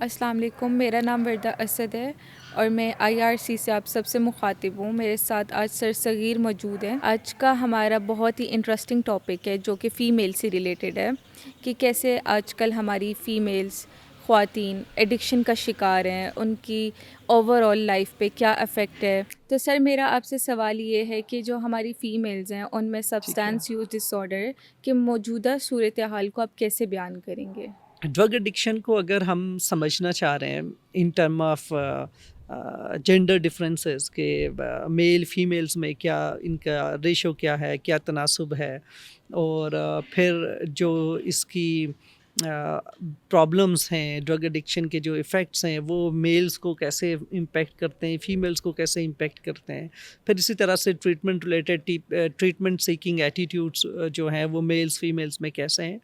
अस्सलाम वालेकुम, मेरा नाम वर्दा असद है और मैं आईआरसी से आप सबसे मुखातिब हूँ। मेरे साथ आज सर सगीर मौजूद हैं। आज का हमारा बहुत ही इंटरेस्टिंग टॉपिक है जो कि फ़ीमेल से रिलेटेड है कि कैसे आजकल हमारी फ़ीमेल्स ख़वातीन एडिक्शन का शिकार हैं, उनकी ओवरऑल लाइफ पे क्या इफ़ेक्ट है। तो सर मेरा आपसे सवाल ये है कि जो हमारी फ़ीमेल्स हैं उनमें ठीक है। सब्सटेंस यूज़ डिसऑर्डर के मौजूदा सूरत हाल को आप कैसे बयान करेंगे? ड्रग एडिक्शन को अगर हम समझना चाह रहे हैं in term of gender differences के मेल फीमेल्स में क्या इनका रेशो क्या है, क्या तनासब है और फिर जो इसकी प्रॉब्लम्स हैं, ड्रग एडिक्शन के जो इफ़ेक्ट्स हैं वो मेल्स को कैसे इम्पेक्ट करते हैं, फीमेल्स को कैसे इम्पेक्ट करते हैं। फिर इसी तरह से treatment related treatment seeking attitudes जो हैं वो मेल्स फीमेल्स में कैसे हैं।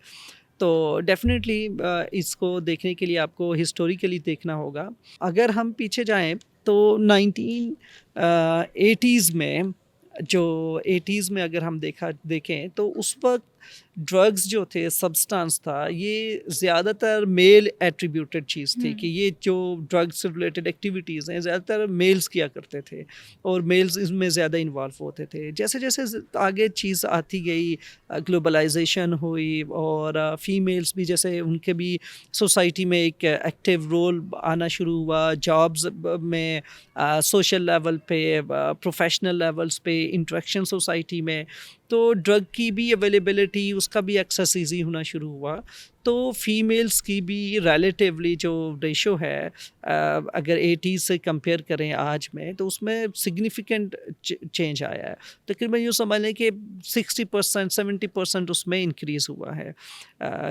तो डेफ़िनेटली इसको देखने के लिए आपको हिस्टोरिकली देखना होगा। अगर हम पीछे जाएँ तो 1980s में जो 80s में अगर हम देखें तो उस वक़्त ड्रग्स जो थे, सब्सटेंस था, ये ज़्यादातर मेल एट्रिब्यूटेड चीज़ थी कि ये जो ड्रग्स से रिलेटेड एक्टिविटीज़ हैं, ज़्यादातर मेल्स किया करते थे और मेल्स इसमें ज़्यादा इन्वॉल्व होते थे। जैसे-जैसे आगे चीज़ आती गई, ग्लोबलाइज़ेशन हुई और फीमेल्स भी जैसे उनके भी सोसाइटी में एक एक्टिव रोल आना शुरू हुआ, जॉब्स में, सोशल लेवल पे, प्रोफेशनल लेवल्स पे, इंटरेक्शन सोसाइटी में, तो ड्रग की भी अवेलेबिलिटी, उसका भी एक्सेस ईज़ी होना शुरू हुआ। तो फीमेल्स की भी रिलेटिवली जो रेशो है, अगर 80s से कंपेयर करें आज में, तो उसमें सिग्निफिकेंट चेंज आया है। तकरीबन यूँ समझ लें कि 60% 70% उसमें इंक्रीज़ हुआ है,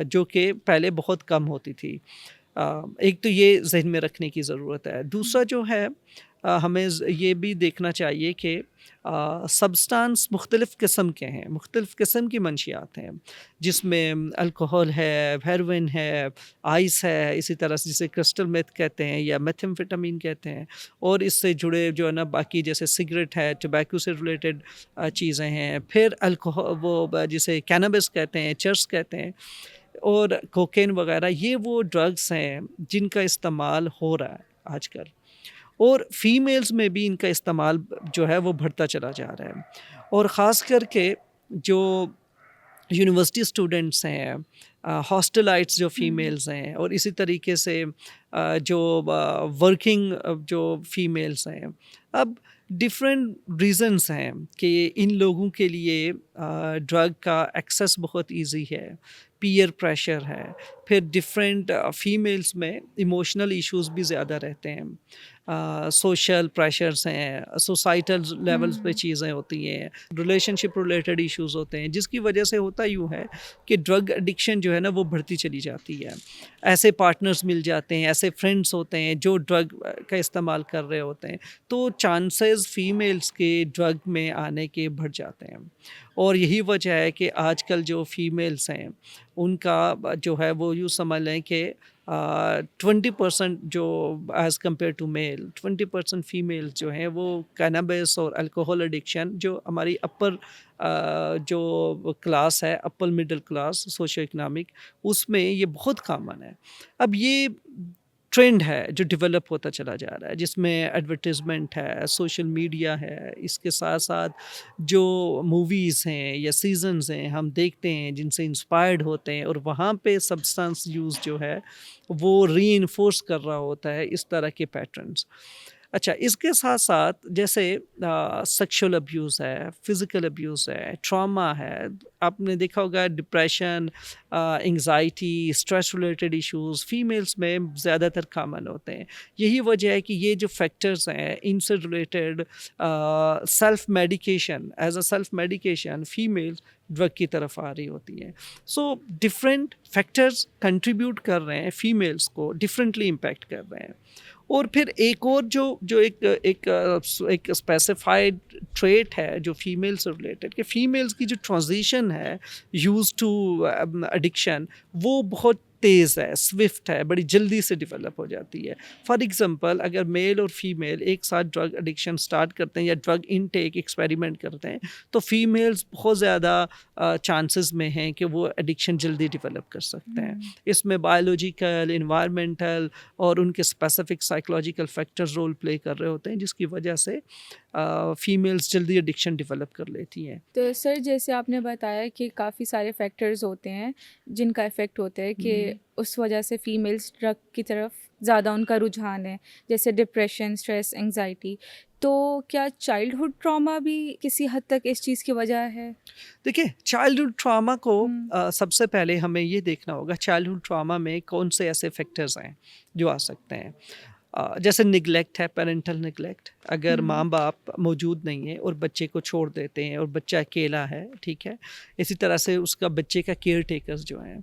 जो कि पहले बहुत कम होती थी। एक तो ये ज़हन में रखने की ज़रूरत है। दूसरा जो है, हमें ये भी देखना चाहिए कि सब्सटेंस मुख्तलिफ़ किस्म के हैं, मुख्तलिफ़ किस्म की मंशियात हैं, जिसमें अल्कोहल है, हेरोइन है, आइस है, इसी तरह से जिसे क्रिस्टल मेथ कहते हैं या मेथाम्फेटामिन कहते हैं, और इससे जुड़े जो है ना बाकी जैसे सिगरेट है, टोबैको से रिलेटेड चीज़ें हैं, फिर जिसे कैनबिस कहते हैं, चर्स कहते हैं, और कोकेन वगैरह, ये वो ड्रग्स हैं जिनका इस्तेमाल हो रहा है आजकल, और फीमेल्स में भी इनका इस्तेमाल जो है वो बढ़ता चला जा रहा है। और ख़ास करके जो यूनिवर्सिटी स्टूडेंट्स हैं, हॉस्टलाइट्स जो हुँ। फीमेल्स हैं, और इसी तरीके से जो वर्किंग जो फीमेल्स हैं, अब डिफरेंट रीज़न्स हैं कि इन लोगों के लिए ड्रग का एक्सेस बहुत इजी है, पीयर प्रेशर है, फिर डिफरेंट फीमेल्स में इमोशनल इश्यूज भी ज़्यादा रहते हैं, सोशल प्रेशर्स हैं, सोसाइटल लेवल्स पे हुँ। चीज़ें होती हैं, रिलेशनशिप रिलेटेड इश्यूज होते हैं, जिसकी वजह से होता यूँ है कि ड्रग एडिक्शन जो है ना वो बढ़ती चली जाती है। ऐसे पार्टनर्स मिल जाते हैं, ऐसे फ्रेंड्स होते हैं जो ड्रग का इस्तेमाल कर रहे होते हैं, तो चांसेस फीमेल्स के ड्रग में आने के बढ़ जाते हैं। और यही वजह है कि आजकल जो फीमेल्स हैं उनका जो है वो यूँ समझ लें कि 20% जो as compared to male, 20% females जो हैं वो कैनबिस और अल्कोहल एडिक्शन, जो हमारी अपर जो क्लास है, upper middle class socio economic, उसमें ये बहुत कॉमन है। अब ये ट्रेंड है जो डेवलप होता चला जा रहा है, जिसमें एडवर्टाइज़मेंट है, सोशल मीडिया है, इसके साथ-साथ जो मूवीज़ हैं या सीज़न्स हैं हम देखते हैं जिनसे इंस्पायर्ड होते हैं, और वहाँ पे सब्सटेंस यूज़ जो है वो रीइन्फोर्स कर रहा होता है इस तरह के पैटर्न्स। अच्छा, इसके साथ-साथ जैसे सेक्सुअल अब्यूज़ है, फ़िज़िकल अब्यूज़ है, ट्रॉमा है, आपने देखा होगा depression, anxiety, stress related issues females में ज़्यादातर कॉमन होते हैं। यही वजह है कि ये जो फैक्टर्स हैं इनसे related self medication, as a self medication females drug की तरफ आ रही होती हैं। सो डिफरेंट फैक्टर्स कंट्रीब्यूट कर रहे हैं, फीमेल्स को डिफरेंटली इम्पैक्ट कर रहे हैं। और फिर एक और जो एक स्पेसिफाइड ट्रेट है जो फीमेल से रिलेटेड, कि फीमेल्स की जो ट्रांजिशन है यूज़ टू एडिक्शन, वो बहुत तेज़ है, स्विफ्ट है, बड़ी जल्दी से डेवलप हो जाती है। फॉर एग्ज़ाम्पल अगर मेल और फीमेल एक साथ ड्रग एडिक्शन स्टार्ट करते हैं या ड्रग इनटेक एक्सपेरिमेंट करते हैं, तो फीमेल्स बहुत ज़्यादा चांसेस में हैं कि वो एडिक्शन जल्दी डेवलप कर सकते हैं। इसमें बायोलॉजिकल, एनवायरमेंटल और उनके specific psychological factors role play कर रहे होते हैं, जिसकी वजह से फीमेल्स जल्दी एडिक्शन डेवलप कर लेती हैं। तो सर जैसे आपने बताया कि काफ़ी सारे फैक्टर्स होते हैं जिनका इफ़ेक्ट होता है कि उस वजह से फीमेल्स ड्रग की तरफ ज़्यादा उनका रुझान है, जैसे डिप्रेशन, स्ट्रेस, एंजाइटी। तो क्या चाइल्डहुड ट्रॉमा भी किसी हद तक इस चीज़ की वजह है? देखिए, चाइल्डहुड ट्रॉमा को हुँ। सबसे पहले हमें ये देखना होगा चाइल्डहुड ट्रॉमा में कौन से ऐसे फैक्टर्स हैं जो आ सकते हैं। जैसे निगलेक्ट है, पेरेंटल निगलेक्ट, अगर हुँ। माँ-बाप मौजूद नहीं है और बच्चे को छोड़ देते हैं और बच्चा अकेला है, ठीक है? इसी तरह से उसका बच्चे का केयर टेकर्स जो हैं,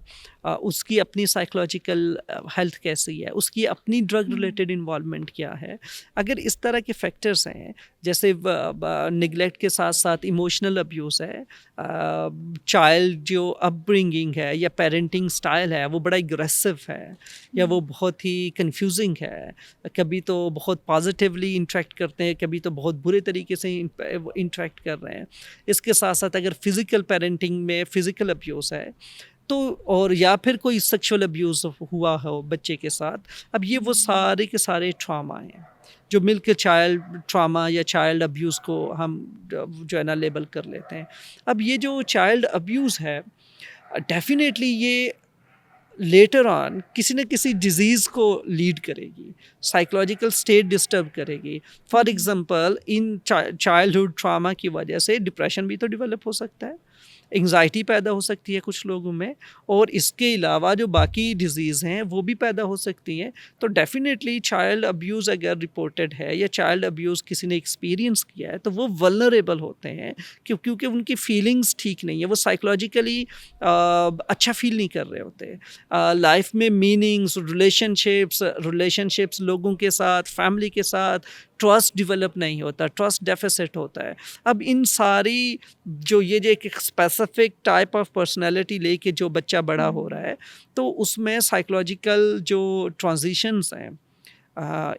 उसकी अपनी साइकोलॉजिकल हेल्थ कैसी है, उसकी अपनी ड्रग हुँ। रिलेटेड इन्वॉल्वमेंट क्या है। अगर इस तरह के फैक्टर्स हैं, जैसे निगलेक्ट के साथ-साथ इमोशनल अब्यूज़ है, चाइल्ड जो अपब्रिंगिंग है या पेरेंटिंग स्टाइल है, वो बड़ा एग्रेसिव है या वो बहुत ही कन्फ्यूजिंग है, कभी तो बहुत पॉजिटिवली इंटरेक्ट करते हैं, कभी तो बहुत बुरे तरीके से इंटरेक्ट कर रहे हैं। इसके साथ-साथ अगर फिज़िकल पेरेंटिंग में फिज़िकल अब्यूज़ है, तो और या फिर कोई सेक्सुअल अब्यूज़ हुआ हो बच्चे के साथ, अब ये वो सारे के सारे ट्रॉमा हैं, जो मिलकर चाइल्ड ट्रॉमा या चाइल्ड अब्यूज़ को हम जो है ना लेबल कर लेते हैं। अब ये जो चाइल्ड अब्यूज़ है, डेफ़िनेटली ये लेटर ऑन किसी न किसी डिज़ीज़ को लीड करेगी, साइकोलॉजिकल स्टेट डिस्टर्ब करेगी। For example in childhood trauma की वजह से डिप्रेशन भी तो डेवलप हो सकता है, एंग्ज़ायटी पैदा हो सकती है कुछ लोगों में, और इसके अलावा जो बाकी डिज़ीज़ हैं वो भी पैदा हो सकती हैं। तो डेफ़िनेटली चाइल्ड अब्यूज़ अगर रिपोर्टेड है या चाइल्ड अब्यूज़ किसी ने एक्सपीरियंस किया है, तो वो वल्नरेबल होते हैं, क्योंकि उनकी फीलिंग्स ठीक नहीं है, वो साइकोलॉजिकली अच्छा फ़ील नहीं कर रहे होते। लाइफ में मीनिंग्स, रिलेशनशिप्स लोगों के साथ, फैमिली के साथ, ट्रस्ट डेवलप नहीं होता, ट्रस्ट डेफिसिट होता है। अब इन सारी जो ये जो एक स्पेसिफिक टाइप ऑफ पर्सनैलिटी लेके जो बच्चा बड़ा हो रहा है, तो उसमें साइकोलॉजिकल जो ट्रांजिशंस हैं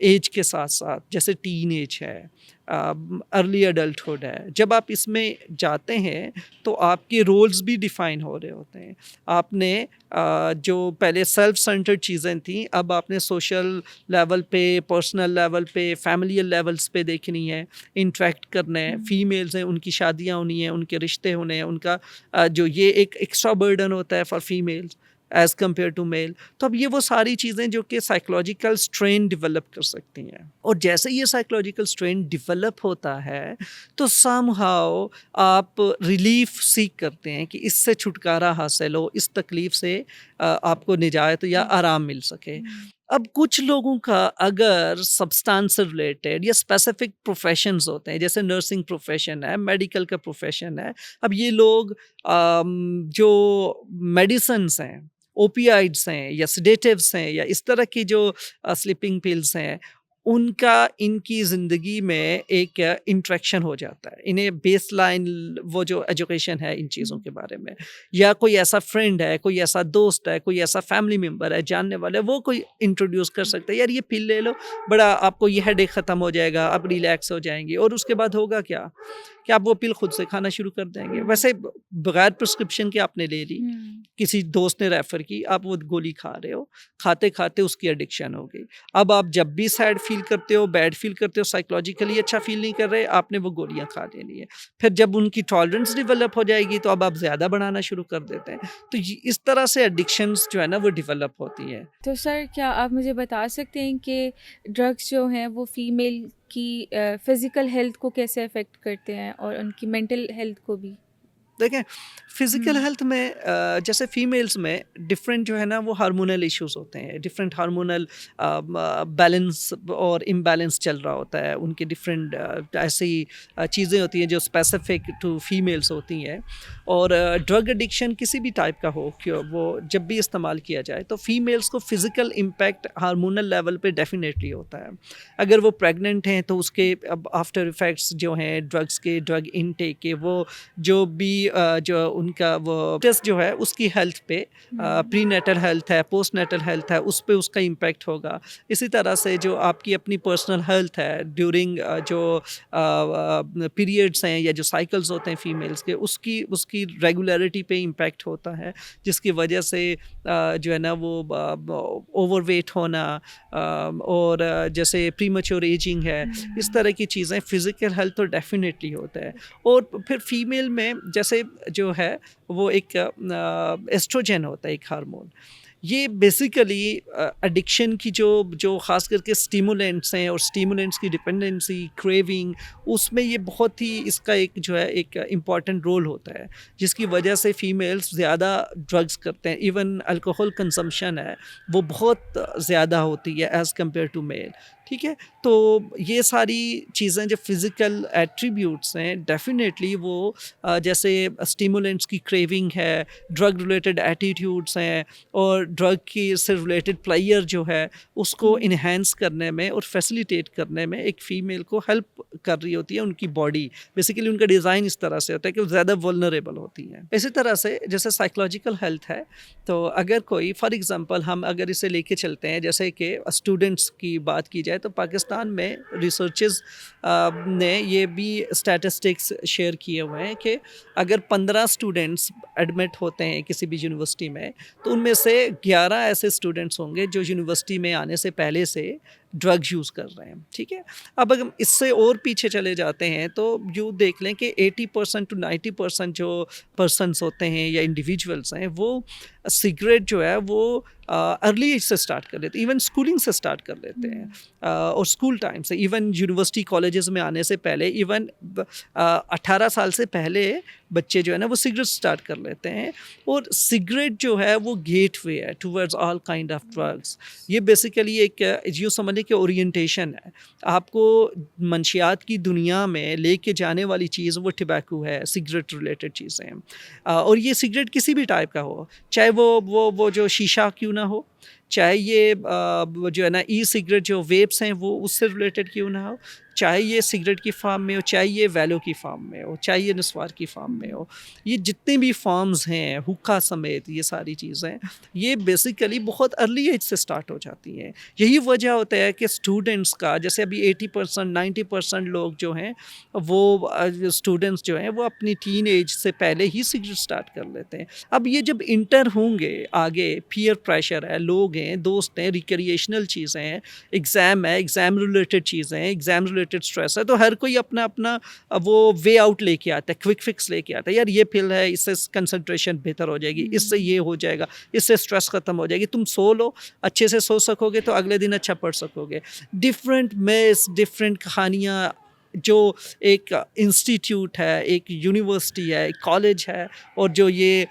एज के साथ-साथ, जैसे टीन एज है, अर्ली एडल्टहुड है, जब आप इसमें जाते हैं तो आपके रोल्स भी डिफ़ाइन हो रहे होते हैं। आपने जो पहले सेल्फ सेंटर्ड चीज़ें थीं, अब आपने सोशल लेवल पे, पर्सनल लेवल पे, फ़ैमिलियल लेवल्स पे देखनी है, इंटरैक्ट करना है। फीमेल्स हैं, उनकी शादियाँ होनी हैं, उनके रिश्ते होने हैं, उनका जो ये एक एक्स्ट्रा बर्डन होता है for females as compared to male. तो अब ये वो सारी चीज़ें जो कि साइकोलॉजिकल स्ट्रेन डेवलप कर सकती हैं, और जैसे ये साइकोलॉजिकल स्ट्रेन डेवलप होता है, तो समहाउ आप रिलीफ सीक करते हैं कि इससे छुटकारा हासिल हो, इस तकलीफ़ से आपको निजात या आराम मिल सके। अब कुछ लोगों का अगर सब्सटेंस रिलेटेड या स्पेसिफिक प्रोफ़ेशंस होते हैं, जैसे नर्सिंग प्रोफ़ेशन है, मेडिकल का प्रोफ़ेशन है, अब ये लोग जो मेडिसिन्स हैं, ओपियाइड्स हैं या सेडेटिव्स हैं या इस तरह की जो स्लीपिंग पिल्स हैं, उनका इनकी ज़िंदगी में एक इंटरेक्शन हो जाता है। इन्हें बेसलाइन वो जो एजुकेशन है इन चीज़ों के बारे में, या कोई ऐसा फ्रेंड है, कोई ऐसा दोस्त है, कोई ऐसा फैमिली मेंबर है, जानने वाला है, वो कोई इंट्रोड्यूस कर सकता है, यार ये पिल ले लो, बड़ा आपको ये हेडेक ख़त्म हो जाएगा, आप रिलैक्स हो जाएँगे, और उसके बाद होगा क्या? कि आप वो पिल खुद से खाना शुरू कर देंगे। वैसे बगैर प्रिस्क्रिप्शन के आपने ले ली, किसी दोस्त ने रेफ़र की, आप वो गोली खा रहे हो, खाते-खाते उसकी एडिक्शन हो गई। अब आप जब भी सैड फ़ील करते हो, बैड फ़ील करते हो, साइकोलॉजिकली अच्छा फ़ील नहीं कर रहे, आपने वो गोलियाँ खा लेनी है। फिर जब उनकी टॉलरेंस डेवलप हो जाएगी, तो अब आप ज़्यादा बढ़ाना शुरू कर देते हैं। तो ये इस तरह से एडिक्शंस जो है ना वो डेवलप होती हैं। तो सर क्या आप मुझे बता सकते हैं कि ड्रग्स जो हैं वो फीमेल की फ़िज़िकल हेल्थ को कैसे अफ़ेक्ट करते हैं और उनकी मेंटल हेल्थ को भी? देखें, फिज़िकल हुँ। हेल्थ में जैसे फीमेल्स में डिफरेंट जो है ना वो हार्मोनल इश्यूज़ होते हैं, डिफरेंट हार्मोनल बैलेंस और इम्बैलेंस चल रहा होता है, उनके डिफरेंट ऐसी चीज़ें होती हैं जो स्पेसिफिक टू फीमेल्स होती हैं। और ड्रग एडिक्शन किसी भी टाइप का हो, कि वो जब भी इस्तेमाल किया जाए, तो फीमेल्स को फ़िज़िकल इम्पैक्ट हार्मोनल लेवल पे डेफिनेटली होता है। अगर वो प्रेग्नेंट हैं तो उसके अब आफ्टर इफ़ेक्ट्स जो हैं ड्रग्स के, ड्रग इनटेक के, वो जो भी जो उनका वो टेस्ट जो है उसकी हेल्थ पे प्री नेटल हेल्थ है, पोस्ट नेटल हेल्थ है, उस पे उसका इम्पैक्ट होगा। इसी तरह से जो आपकी अपनी पर्सनल हेल्थ है ड्यूरिंग जो पीरियड्स हैं या जो साइकिल्स होते हैं फीमेल्स के, उसकी उसकी रेगुलरिटी पे इम्पैक्ट होता है, जिसकी वजह से जो है ना वो ओवरवेट होना और जैसे प्रीमैच्योर एजिंग है, इस तरह की चीज़ें फिज़िकल हेल्थ तो डेफिनेटली होता है। और फिर फीमेल में जैसे जो है वो एक एस्ट्रोजन होता है, एक हार्मोन। ये बेसिकली एडिक्शन की जो ख़ास करके स्टिमुलेंट्स हैं और स्टिमुलेंट्स की डिपेंडेंसी, क्रेविंग, उसमें ये बहुत ही इसका एक जो है एक इम्पॉर्टेंट रोल होता है, जिसकी वजह से फ़ीमेल्स ज़्यादा ड्रग्स करते हैं। इवन अल्कोहल कंजम्पशन है वो बहुत ज़्यादा होती है एज़ कम्पेयर टू मेल। ठीक है, तो ये सारी चीज़ें जो फिज़िकल एट्रीब्यूट्स हैं डेफिनेटली वो जैसे स्टिमुलेंट्स की क्रेविंग है, ड्रग रिलेटेड एटीट्यूड्स हैं और ड्रग की से रिलेटेड प्लेयर जो है उसको इन्हेंस करने में और फैसिलिटेट करने में एक फ़ीमेल को हेल्प कर रही होती है उनकी बॉडी। बेसिकली उनका डिज़ाइन इस तरह से होता है कि वो ज़्यादा वल्नरेबल होती हैं। इसी तरह से जैसे साइकोलॉजिकल हेल्थ है, तो अगर कोई फॉर एग्ज़ाम्पल हम अगर इसे लेके चलते हैं, जैसे कि स्टूडेंट्स की बात की जाए तो पाकिस्तान में रिसर्चर्स ने ये भी स्टैटिस्टिक्स शेयर किए हुए हैं कि अगर 15 स्टूडेंट्स एडमिट होते हैं किसी भी यूनिवर्सिटी में, तो उनमें से 11 ऐसे स्टूडेंट्स होंगे जो यूनिवर्सिटी में आने से पहले से ड्रग्स यूज़ कर रहे हैं। ठीक है, अब अगर इससे और पीछे चले जाते हैं तो यूँ देख लें कि 80% टू 90% जो पर्सनस होते हैं या इंडिविजुअल्स हैं वो सिगरेट जो है वो अर्ली एज से स्टार्ट कर लेते हैं, इवन स्कूलिंग से स्टार्ट कर लेते हैं और स्कूल टाइम से, इवन यूनिवर्सिटी कॉलेजेस में आने से पहले, इवन 18 साल से पहले बच्चे जो है ना वो सिगरेट स्टार्ट कर लेते हैं। और सिगरेट जो है वो गेटवे है towards all kind of drugs. ये बेसिकली एक यूँ समझ लें कि ओरिएंटेशन है, आपको मंशियात की दुनिया में लेके जाने वाली चीज़ वो टबैको है, सिगरेट रिलेटेड चीज़ें हैं। और ये सिगरेट किसी भी टाइप का हो, चाहे वो जो शीशा क्यों ना हो, चाहे ये वो जो है ना ई सिगरेट जो वेप्स हैं वो उससे रिलेटेड क्यों ना हो, चाहे ये सिगरेट की फार्म में हो, चाहे ये वैलो की फार्म में हो, चाहे ये नस्वार की फार्म में हो, ये जितने भी फार्म्स हैं हुक्का समेत, ये सारी चीज़ें ये बेसिकली बहुत अर्ली एज से स्टार्ट हो जाती हैं। यही वजह होता है कि स्टूडेंट्स का जैसे अभी 80% 90% लोग जो हैं वो स्टूडेंट्स जो हैं वो अपनी टीन एज से पहले ही सिगरेट स्टार्ट कर लेते हैं। अब ये जब इंटर होंगे आगे, पीयर प्रेशर है, लोग हैं, दोस्त हैं, रिक्रिएशनल चीज़ें हैं, एग्ज़ाम है, एग्ज़ाम रिलेटेड चीज़ें हैं, एग्ज़ाम रिलेटेड स्ट्रेस है, तो हर कोई अपना अपना वो वे आउट लेके आता है, क्विक फिक्स लेके आता है। यार ये पिल है, इससे कंसंट्रेशन बेहतर हो जाएगी, इससे ये हो जाएगा, इससे स्ट्रेस ख़त्म हो जाएगी, तुम सो लो, अच्छे से सो सकोगे तो अगले दिन अच्छा पढ़ सकोगे। डिफरेंट मेस, डिफरेंट कहानियाँ, जो एक इंस्टीट्यूट है, एक यूनिवर्सिटी है, एक कॉलेज है, और जो ये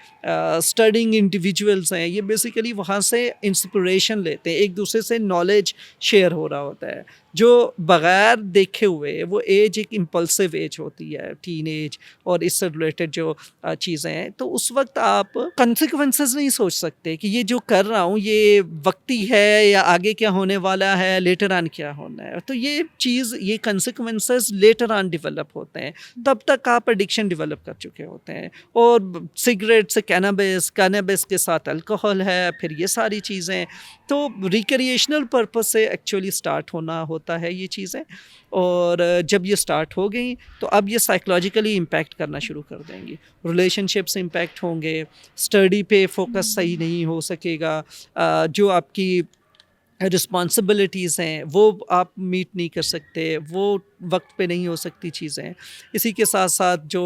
स्टडिंग इंडिविजुअल्स हैं, ये बेसिकली वहाँ से इंस्पिरेशन लेते हैं, एक दूसरे से नॉलेज शेयर हो रहा होता है, जो बग़ैर देखे हुए वो एज एक इम्पल्सिव एज होती है, टीन एज, और इससे रिलेटेड जो चीज़ें हैं, तो उस वक्त आप कंसिक्वेंसेस नहीं सोच सकते कि ये जो कर रहा हूँ ये वक्ती है या आगे क्या होने वाला है, लेटर ऑन क्या होना है। तो ये चीज़, ये कंसिक्वेंसेस लेटर ऑन डेवलप होते हैं, तब तक आप एडिक्शन डेवलप कर चुके होते हैं। और सिगरेट से कैनबिस के साथ अल्कोहल है, फिर ये सारी चीज़ें, तो रिक्रिएशनल पर्पस से एक्चुअली स्टार्ट होना होता है ये चीज़ें। और जब ये स्टार्ट हो गई तो अब ये साइकोलॉजिकली इम्पैक्ट करना शुरू कर देंगी, रिलेशनशिप्स इम्पैक्ट होंगे, स्टडी पे फोकस सही नहीं हो सकेगा, जो आपकी रिस्पॉन्सिबिलिटीज़ हैं वो आप मीट नहीं कर सकते, वो वक्त पे नहीं हो सकती चीज़ें। इसी के साथ साथ जो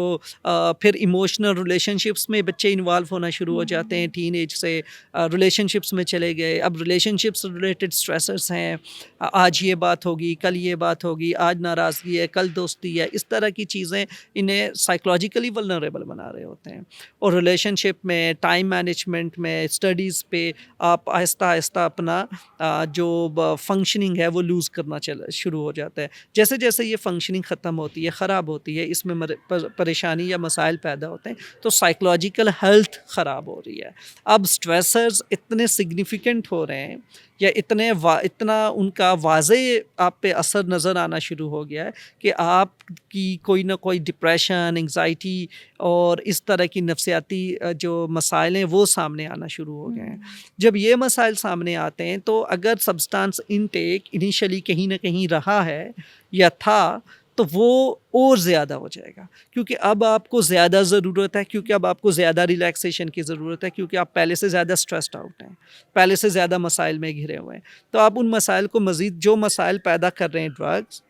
फिर इमोशनल रिलेशनशिप्स में बच्चे इन्वॉल्व होना शुरू हो जाते हैं, टीन एज से रिलेशनशिप्स में चले गए। अब रिलेशनशिप्स रिलेटेड स्ट्रेसर्स हैं, आज ये बात होगी, कल ये बात होगी, आज नाराज़गी है, कल दोस्ती है, इस तरह की चीज़ें इन्हें साइकोलॉजिकली वल्नरेबल बना रहे होते हैं। और रिलेशनशिप में, टाइम मैनेजमेंट में, स्टडीज़ पे आप आहिस्ता आहिस्ता अपना जो फंक्शनिंग है वो लूज़ करना शुरू हो जाता है। जैसे जैसे ये फंक्शनिंग ख़त्म होती है, ख़राब होती है, इसमें परेशानी या मसाइल पैदा होते हैं, तो साइकोलॉजिकल हेल्थ ख़राब हो रही है। अब स्ट्रेसर्स इतने सिग्निफिकेंट हो रहे हैं, या इतना उनका वाज़े आप पे असर नज़र आना शुरू हो गया है कि आपकी कोई ना कोई डिप्रेशन, एंग्जाइटी और इस तरह की नफसियाती जो मसाइल हैं वो सामने आना शुरू हो गए हैं। जब ये मसाइल सामने आते हैं तो अगर सब्सटेंस इनटेक इनिशियली कहीं ना कहीं रहा है या था तो वो और ज़्यादा हो जाएगा, क्योंकि अब आपको ज़्यादा ज़रूरत है, क्योंकि अब आपको ज़्यादा रिलैक्सेशन की ज़रूरत है, क्योंकि आप पहले से ज़्यादा स्ट्रेस्ड आउट हैं, पहले से ज़्यादा मसाइल में घिरे हुए हैं। तो आप उन मसाइल को मज़ीद, जो मसाइल पैदा कर रहे हैं ड्रग्स,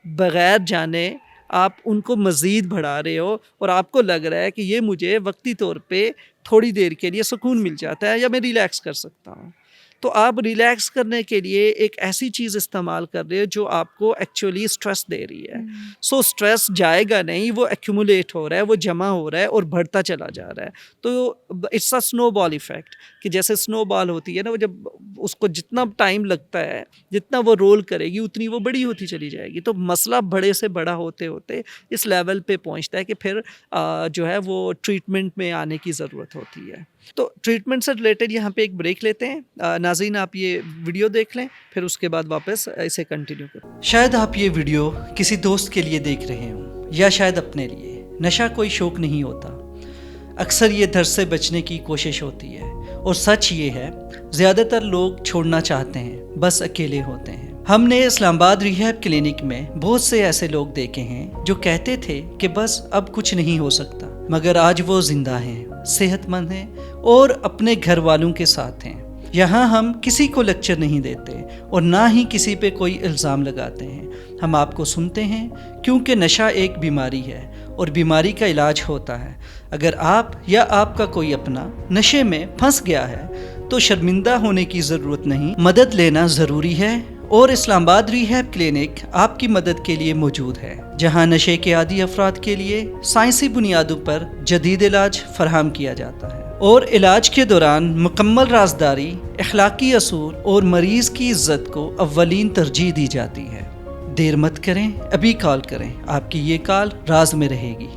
बग़ैर जाने आप उनको मज़ीद बढ़ा रहे हो और आपको लग रहा है कि ये मुझे वक्ती तौर पे थोड़ी देर के लिए सुकून मिल जाता है या मैं रिलैक्स कर सकता हूँ। तो आप रिलैक्स करने के लिए एक ऐसी चीज़ इस्तेमाल कर रहे हो जो आपको एक्चुअली स्ट्रेस दे रही है। सो स्ट्रेस जाएगा नहीं, वो एक्यूमुलेट हो रहा है, वो जमा हो रहा है और बढ़ता चला जा रहा है। तो इट्स अ स्नोबॉल इफ़ेक्ट, कि जैसे स्नोबॉल होती है ना, वो जब उसको जितना टाइम लगता है, जितना वो रोल करेगी उतनी वो बड़ी होती चली जाएगी। तो मसला बड़े से बड़ा होते होते इस लेवल पे पहुंचता है कि फिर जो है वो ट्रीटमेंट में आने की ज़रूरत होती है। तो ट्रीटमेंट से रिलेटेड यहाँ पे एक ब्रेक लेते हैं। नाज़रीन, आप ये वीडियो देख लें, फिर उसके बाद वापस इसे कंटिन्यू करें। शायद आप ये वीडियो किसी दोस्त के लिए देख रहे हों या शायद अपने लिए। नशा कोई शौक नहीं होता, अक्सर ये दर्द से बचने की कोशिश होती है, और सच ये है ज़्यादातर लोग छोड़ना चाहते हैं, बस अकेले होते हैं। हमने इस्लामाबाद रिहैब क्लिनिक में बहुत से ऐसे लोग देखे हैं जो कहते थे कि बस अब कुछ नहीं हो सकता, मगर आज वो जिंदा हैं, सेहतमंद हैं और अपने घर वालों के साथ हैं। यहाँ हम किसी को लेक्चर नहीं देते और ना ही किसी पे कोई इल्ज़ाम लगाते हैं। हम आपको सुनते हैं क्योंकि नशा एक बीमारी है और बीमारी का इलाज होता है। अगर आप या आपका कोई अपना नशे में फंस गया है तो शर्मिंदा होने की ज़रूरत नहीं, मदद लेना ज़रूरी है। और इस्लामाबाद रिहैब क्लिनिक आपकी मदद के लिए मौजूद है, जहां नशे के आदी अफराद के लिए साइंसी बुनियादों पर जदीद इलाज फराहम किया जाता है और इलाज के दौरान मुकम्मल राजदारी, अखलाकी असूल और मरीज़ की इज्जत को अव्वलीन तरजीह दी जाती है। देर मत करें, अभी कॉल करें, आपकी ये कॉल राज में रहेगी।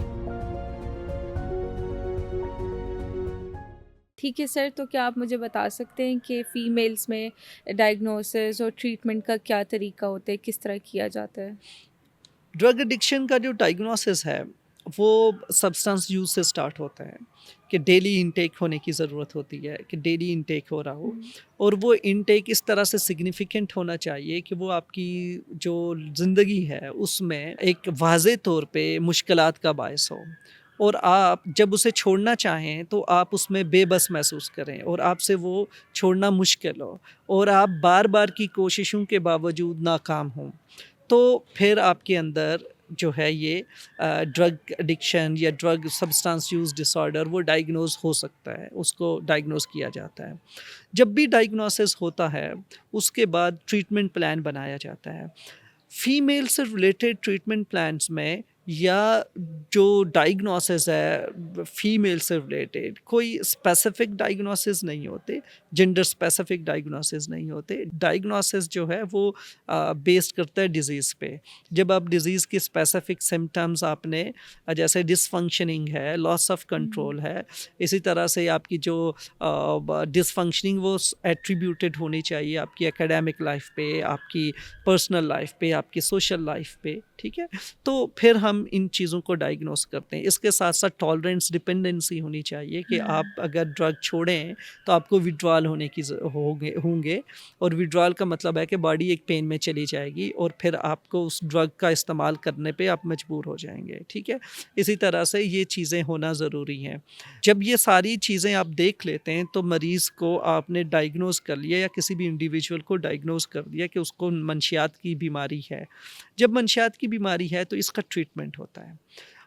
ठीक है सर, तो क्या आप मुझे बता सकते हैं कि फ़ीमेल्स में डायग्नोसिस और ट्रीटमेंट का क्या तरीका होता है, किस तरह किया जाता है? ड्रग एडिक्शन का जो डायग्नोसिस है वो सब्सटेंस यूज से स्टार्ट होता है कि डेली इनटेक होने की ज़रूरत होती है, कि डेली इनटेक हो रहा हो, और वो इनटेक इस तरह से सिग्निफिकेंट होना चाहिए कि वो आपकी जो ज़िंदगी है उसमें एक वाज़े तौर पे मुश्किलात का बायस हो, और आप जब उसे छोड़ना चाहें तो आप उसमें बेबस महसूस करें और आपसे वो छोड़ना मुश्किल हो और आप बार बार की कोशिशों के बावजूद नाकाम हों। तो फिर आपके अंदर जो है ये ड्रग एडिक्शन या ड्रग सब्सटेंस यूज़ डिसऑर्डर वो डायग्नोज हो सकता है, उसको डायग्नोज किया जाता है। जब भी डायग्नोसिस होता है उसके बाद ट्रीटमेंट प्लान बनाया जाता है। फीमेल से रिलेटेड ट्रीटमेंट प्लान्स में या जो डायग्नोसिस है फीमेल से रिलेटेड, कोई स्पेसिफिक डायग्नोसिस नहीं होते, जेंडर स्पेसिफिक डायग्नोसिस नहीं होते। डायग्नोसिस जो है वो बेस्ड करता है डिज़ीज़ पे। जब आप डिज़ीज़ की स्पेसिफिक सिम्टम्स आपने जैसे डिसफंक्शनिंग है, लॉस ऑफ कंट्रोल है, इसी तरह से आपकी जो डिसफंक्शनिंग वो एट्रीब्यूटेड होनी चाहिए आपकी एकेडमिक लाइफ पे, आपकी पर्सनल लाइफ पे, आपकी सोशल लाइफ पे, ठीक है। तो फिर हम इन चीज़ों को डायग्नोस करते हैं। इसके साथ साथ टॉलरेंस, डिपेंडेंसी होनी चाहिए कि आप अगर ड्रग छोड़ें तो आपको विड्रॉल होने की होंगे, और विड्रॉल का मतलब है कि बॉडी एक पेन में चली जाएगी और फिर आपको उस ड्रग का इस्तेमाल करने पे आप मजबूर हो जाएंगे, ठीक है। इसी तरह से ये चीज़ें होना ज़रूरी हैं। जब ये सारी चीज़ें आप देख लेते हैं तो मरीज़ को आपने डायग्नोस कर लिया या किसी भी इंडिविजुअल को डायग्नोस कर दिया कि उसको मंशियात की बीमारी है। जब मंशियात की बीमारी है तो इसका ट्रीटमेंट होता है,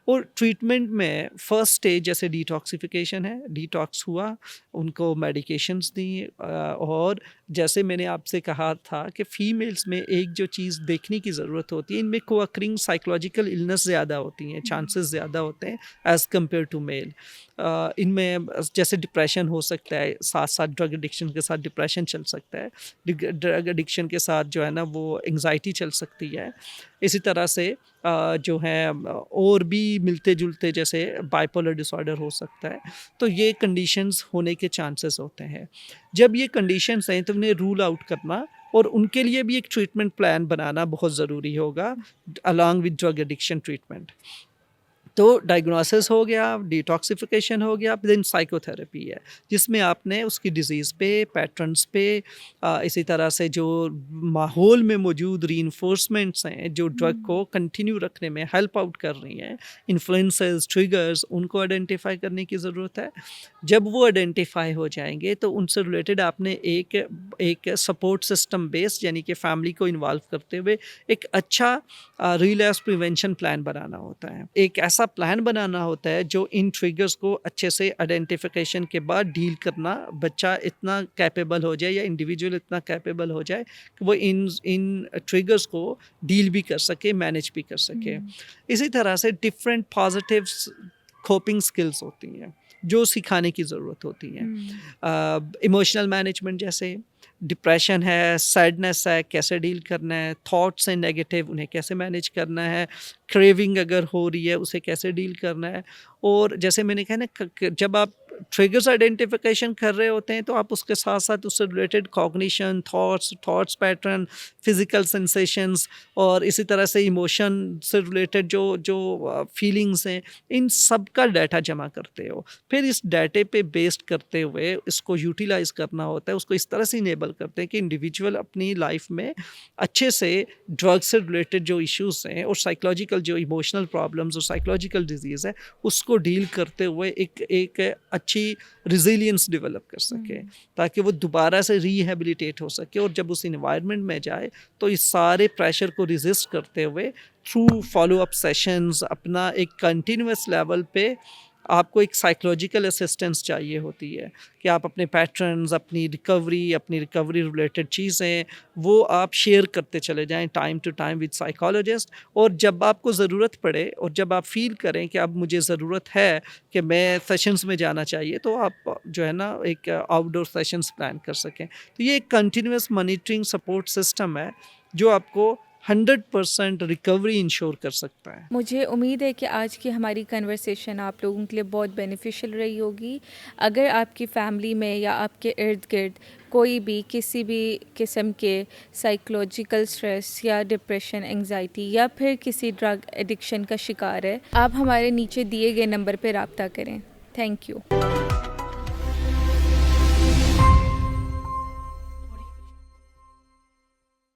और ट्रीटमेंट में फर्स्ट स्टेज जैसे डिटॉक्सिफिकेशन है, डिटॉक्स हुआ, उनको मेडिकेशंस दी, और जैसे मैंने आपसे कहा था कि फ़ीमेल्स में एक जो चीज़ देखने की ज़रूरत होती है, इनमें को-अकरिंग साइकोलॉजिकल इलनेस ज़्यादा होती हैं, चांसेस ज़्यादा होते हैं एज़ कम्पेयर टू मेल। इनमें जैसे डिप्रेशन हो सकता है, साथ साथ ड्रग एडिक्शन के साथ डिप्रेशन चल सकता है, ड्रग एडिक्शन के साथ जो है ना वो एंग्जाइटी चल सकती है। इसी तरह से जो है और भी मिलते जुलते जैसे बाइपोलर डिसऑर्डर हो सकता है। तो ये कंडीशंस होने के चांसेस होते हैं। जब ये कंडीशंस हैं तो उन्हें रूल आउट करना और उनके लिए भी एक ट्रीटमेंट प्लान बनाना बहुत ज़रूरी होगा along with drug addiction treatment. तो डायग्नोसिस हो गया, डिटॉक्सिफिकेशन हो गया, देन साइकोथेरेपी है जिसमें आपने उसकी डिजीज़ पे, पैटर्न्स पे, इसी तरह से जो माहौल में मौजूद रीइंफोर्समेंट्स हैं जो ड्रग को कंटिन्यू रखने में हेल्प आउट कर रही हैं, इन्फ्लुएंसेस, ट्रिगर्स, उनको आइडेंटिफाई करने की ज़रूरत है। जब वो आइडेंटिफाई हो जाएंगे तो उनसे रिलेटेड आपने एक सपोर्ट सिस्टम बेस्ड यानी कि फैमिली को इन्वॉल्व करते हुए एक अच्छा रिलैप्स प्रिवेंशन प्लान बनाना होता है। एक ऐसा प्लान बनाना होता है जो इन ट्रिगर्स को अच्छे से आइडेंटिफिकेशन के बाद डील करना, बच्चा इतना कैपेबल हो जाए या इंडिविजुअल इतना कैपेबल हो जाए कि वो इन ट्रिगर्स को डील भी कर सके, मैनेज भी कर सके। इसी तरह से डिफरेंट पॉजिटिव कोपिंग स्किल्स होती हैं जो सिखाने की ज़रूरत होती हैं। इमोशनल मैनेजमेंट जैसे डिप्रेशन है, सैडनेस है, कैसे डील करना है, थॉट्स हैं नेगेटिव, उन्हें कैसे मैनेज करना है, क्रेविंग अगर हो रही है उसे कैसे डील करना है। और जैसे मैंने कहा ना जब आप ट्रिगर्स आइडेंटिफिकेशन कर रहे होते हैं तो आप उसके साथ साथ उससे related cognition, thoughts pattern, physical sensations और इसी तरह से इमोशन से रिलेटेड जो फीलिंग्स हैं, इन सब का डाटा जमा करते हो। फिर इस डाटे पे बेस्ड करते हुए इसको यूटिलाइज करना होता है, उसको इस तरह से इनेबल करते हैं कि इंडिविजुअल अपनी लाइफ में अच्छे से ड्रग से रिलेटेड जो इश्यूज हैं और साइकोलॉजिकल जो इमोशनल प्रॉब्लम्स और साइकोलॉजिकल डिजीज़ है उसको डील करते हुए एक अच्छी रिजिलियंस डेवलप कर सके ताकि वो दोबारा से रिहेबिलिटेट हो सके और जब उस इन्वायरमेंट में जाए तो इस सारे प्रेशर को रिजिस्ट करते हुए थ्रू फॉलो अप सेशंस अपना एक कंटिन्यूस लेवल पे आपको एक साइकोलॉजिकल असिस्टेंस चाहिए होती है कि आप अपने पैटर्न्स, अपनी रिकवरी रिलेटेड चीज़ें वो आप शेयर करते चले जाएं time to time with psychologist. और जब आपको ज़रूरत पड़े और जब आप फील करें कि अब मुझे ज़रूरत है कि मैं सेशंस में जाना चाहिए तो आप जो है ना एक आउटडोर सेशंस प्लान कर सकें। तो ये एक कंटिन्यूस मॉनिटरिंग सपोर्ट सिस्टम है जो आपको 100% रिकवरी इंश्योर कर सकता है। मुझे उम्मीद है कि आज की हमारी कन्वर्सेशन आप लोगों के लिए बहुत बेनिफिशियल रही होगी। अगर आपकी फैमिली में या आपके इर्द गिर्द कोई भी किसी भी किस्म के साइकोलॉजिकल स्ट्रेस या डिप्रेशन, एंजाइटी या फिर किसी ड्रग एडिक्शन का शिकार है, आप हमारे नीचे दिए गए नंबर पर रब्ता करें। Thank you.